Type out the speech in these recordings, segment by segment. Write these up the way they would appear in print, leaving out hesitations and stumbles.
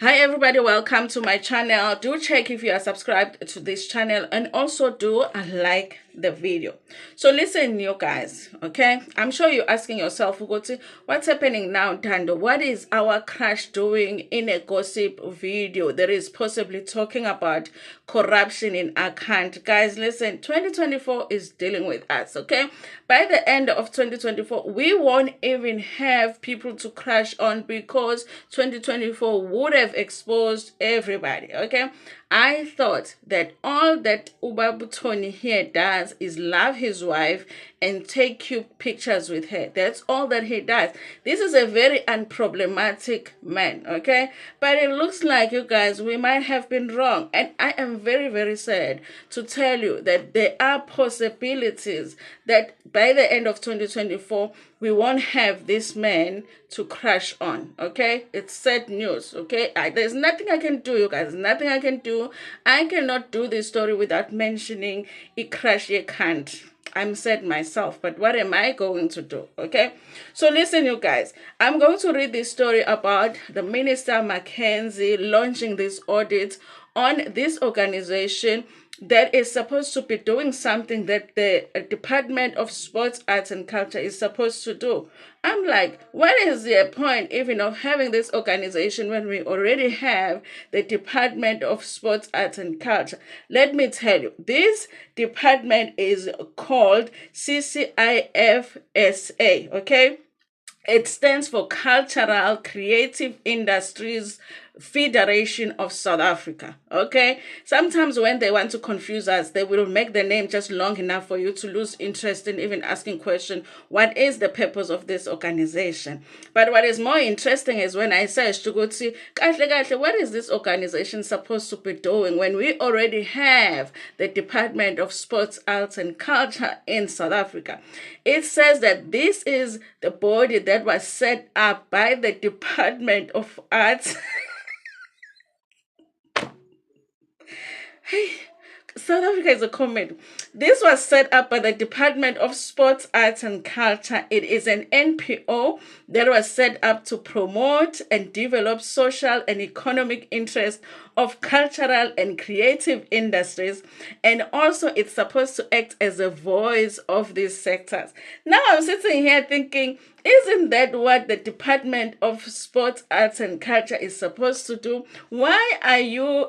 Hi everybody, welcome to my channel. Do check if you are subscribed to this channel and also do like the video. So listen, you guys, okay? I'm sure you're asking yourself, what's happening now, Tando? What is our crush doing in a gossip video that is possibly talking about corruption in our country? Guys, listen, 2024 is dealing with us, okay? By the end of 2024, we won't even have people to crush on because 2024 would have exposed everybody, okay? I thought that all that Ubabutoni here does is love his wife and take cute pictures with her. That's all that he does. This is a very unproblematic man, okay? But it looks like, you guys, we might have been wrong. And I am very, very sad to tell you that there are possibilities that by the end of 2024, we won't have this man to crush on, okay? It's sad news, okay? There's nothing I can do, you guys. Nothing I can do. I cannot do this story without mentioning crush ye can't. I'm sad myself, but what am I going to do, okay? So listen, you guys. I'm going to read this story about the Minister Mckenzie launching this audit on this organization that is supposed to be doing something that the Department of Sports, Arts and Culture is supposed to do. I'm like, what is the point even of having this organization when we already have the Department of Sports, Arts and Culture? Let me tell you, this department is called CCIFSA, okay? It stands for Cultural Creative Industries Federation of South Africa, okay? Sometimes when they want to confuse us, they will make the name just long enough for you to lose interest in even asking question, what is the purpose of this organization? But what is more interesting is when I search to go see, what is this organization supposed to be doing when we already have the Department of Sports, Arts and Culture in South Africa? It says that this is the body that was set up by the Department of Arts. Hey, South Africa is a comedy. This was set up by the Department of Sports, Arts and Culture. It is an NPO that was set up to promote and develop social and economic interests of cultural and creative industries. And also it's supposed to act as a voice of these sectors. Now I'm sitting here thinking, isn't that what the Department of Sports, Arts and Culture is supposed to do? Why are you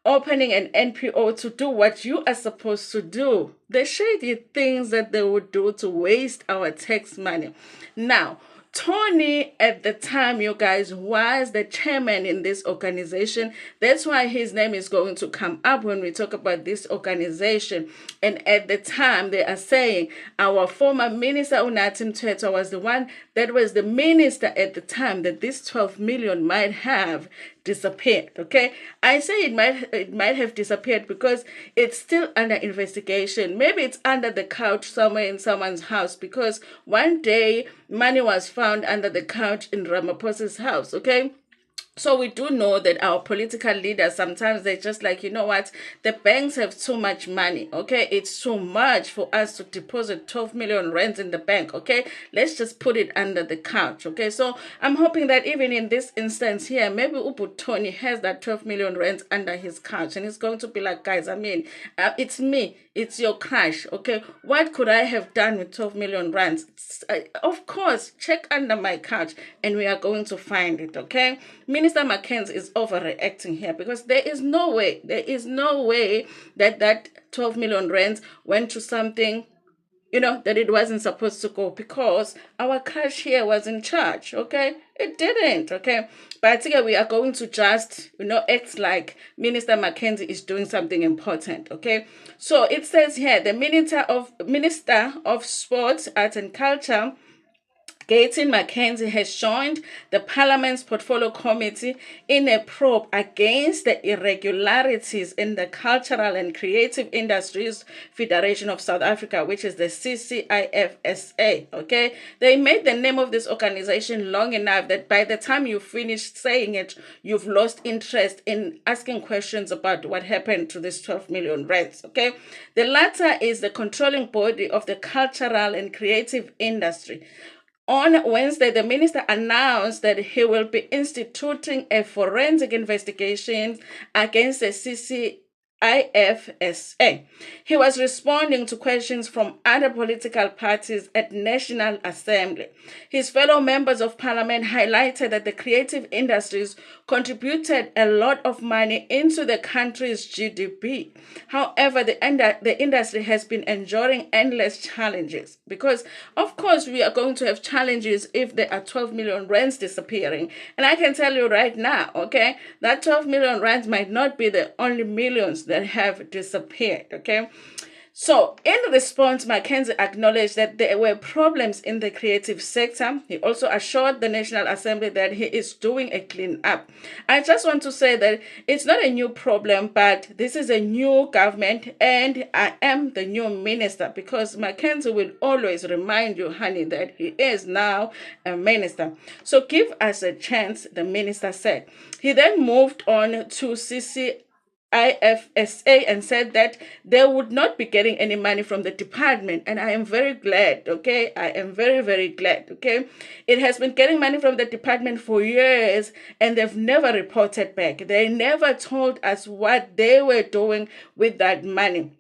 opening an NPO to do what you are supposed to do? The shady things that they would do to waste our tax money. Now, Tony, at the time, you guys, was the chairman in this organization. That's why his name is going to come up when we talk about this organization. And at the time, they are saying our former minister, Unatim Teta, was the one that was the minister at the time that this 12 million might have disappeared. Okay, I say it might have disappeared because it's still under investigation. Maybe it's under the couch somewhere in someone's house, because one day money was found under the couch in Ramaphosa's house. Okay, so we do know that our political leaders, sometimes they're just like, you know what, the banks have too much money, okay? It's too much for us to deposit 12 million rands in the bank, okay? Let's just put it under the couch, okay? So I'm hoping that even in this instance here, maybe Ubu Tony has that 12 million rands under his couch, and he's going to be like, guys, I mean, it's me. It's your crash, okay? What could I have done with 12 million rands? Of course, check under my couch and we are going to find it, okay? Minister Mckenzie is overreacting here because there is no way that 12 million rands went to something, that it wasn't supposed to go, because our crash here was in charge, okay? It didn't, okay? But again, we are going to just, act like Minister Mckenzie is doing something important, okay? So it says here, the Minister of Sports, Arts and Culture, Gayton Mckenzie, has joined the Parliament's Portfolio Committee in a probe against the irregularities in the Cultural and Creative Industries Federation of South Africa, which is the CCIFSA, okay? They made the name of this organization long enough that by the time you finish saying it, you've lost interest in asking questions about what happened to this 12 million rands, okay? The latter is the controlling body of the cultural and creative industry. On Wednesday, the minister announced that he will be instituting a forensic investigation against the CCIFSA. He was responding to questions from other political parties at National Assembly. His fellow members of parliament highlighted that the creative industries contributed a lot of money into the country's GDP. However, the industry has been enduring endless challenges because, of course, we are going to have challenges if there are 12 million rands disappearing. And I can tell you right now, okay, that 12 million rands might not be the only millions that have disappeared, okay? So, in response, Mckenzie acknowledged that there were problems in the creative sector. He also assured the National Assembly that he is doing a clean up. I just want to say that it's not a new problem, but this is a new government and I am the new minister, because Mckenzie will always remind you, honey, that he is now a minister. So give us a chance, the minister said. He then moved on to CCIFSA and said that they would not be getting any money from the department. And I am very glad, okay? I am very, very glad, okay? It has been getting money from the department for years and they've never reported back. They never told us what they were doing with that money.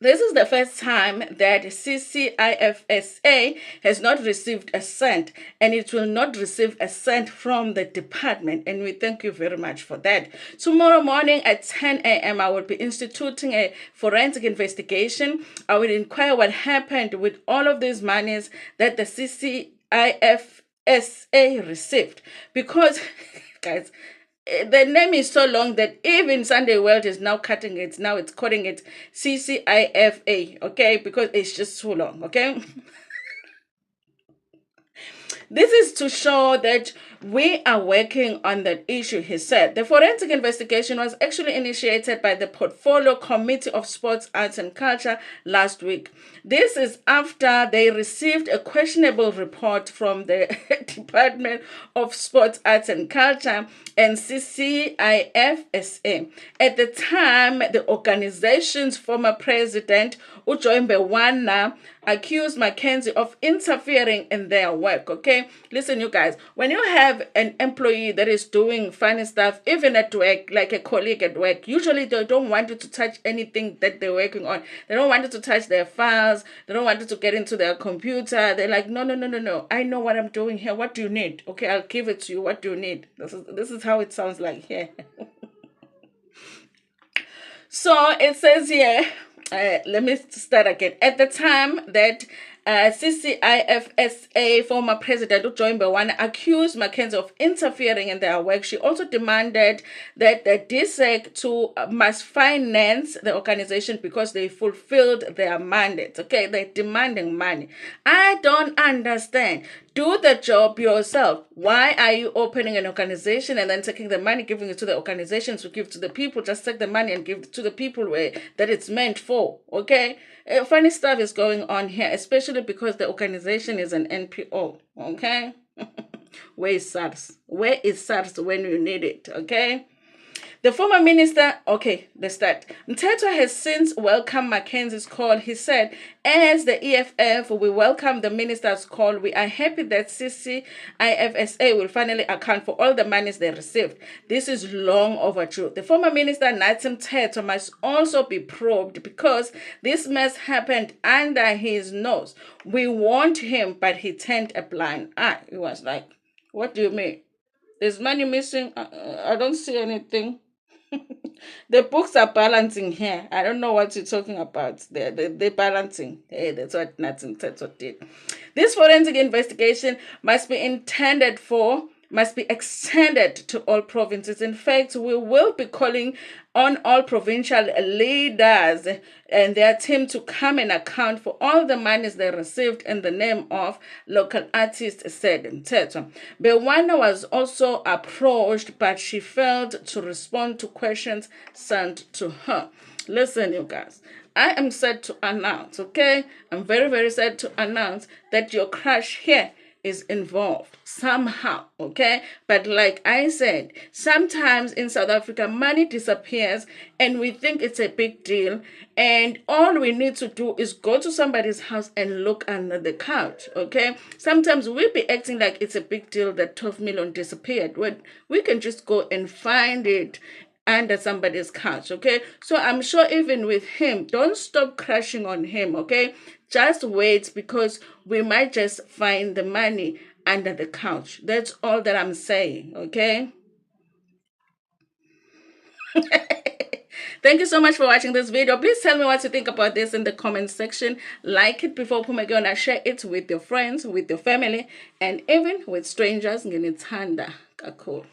This is the first time that CCIFSA has not received a cent, and it will not receive a cent from the department, and we thank you very much for that. Tomorrow morning at 10 a.m., I will be instituting a forensic investigation. I will inquire what happened with all of these monies that the CCIFSA received, because, guys, the name is so long that even Sunday World is now cutting it. Now it's calling it CCIFA, okay? Because it's just too long, okay? This is to show that we are working on that issue, he said. The forensic investigation was actually initiated by the Portfolio Committee of Sports, Arts and Culture last week. This is after they received a questionable report from the Department of Sports, Arts and Culture and CCIFSA. At the time, the organization's former president, Ujoimbe Wana, accused Mckenzie of interfering in their work, okay? Listen, you guys, when you have an employee that is doing funny stuff, even at work, like a colleague at work, usually they don't want you to touch anything that they're working on. They don't want you to touch their files. They don't want you to get into their computer. They're like, no. I know what I'm doing here. What do you need? Okay, I'll give it to you. What do you need? This is how it sounds like here. So it says here, let me start again. At the time that CCIFSA former president Ujoimbe Wana accused Mckenzie of interfering in their work, she also demanded that the DSEC must finance the organization because they fulfilled their mandate. Okay, they're demanding money. I don't understand. Do the job yourself. Why are you opening an organization and then taking the money, giving it to the organization to give to the people? Just take the money and give it to the people that it's meant for, okay? Funny stuff is going on here, especially because the organization is an NPO, okay? Where is SARS? Where is SARS when you need it, okay? The former minister, okay, let's start. Mthethwa has since welcomed Mckenzie's call. He said, as the EFF, we welcome the minister's call. We are happy that CCIFSA will finally account for all the monies they received. This is long overdue. The former minister, Mthethwa, must also be probed because this mess happened under his nose. We warned him, but he turned a blind eye. He was like, what do you mean? There's money missing? I don't see anything. The books are balancing here. I don't know what you're talking about. They're balancing. Hey, that's what Mthethwa did. This forensic investigation must be extended to all provinces. In fact, we will be calling on all provincial leaders and their team to come and account for all the monies they received in the name of local artists, said Mthethwa. Bewana was also approached, but she failed to respond to questions sent to her. Listen, you guys, I am sad to announce, okay? I'm very, very sad to announce that your crush here is involved somehow, okay? But like I said, sometimes in South Africa, money disappears and we think it's a big deal. And all we need to do is go to somebody's house and look under the couch, okay? Sometimes we be acting like it's a big deal that 12 million disappeared when we can just go and find it under somebody's couch, okay? So I'm sure even with him, don't stop crushing on him, okay? Just wait, because we might just find the money under the couch. That's all that I'm saying, okay? Thank you so much for watching this video. Please tell me what you think about this in the comment section. Like it before Pumegona, share it with your friends, with your family, and even with strangers. Nginithanda kakhulu.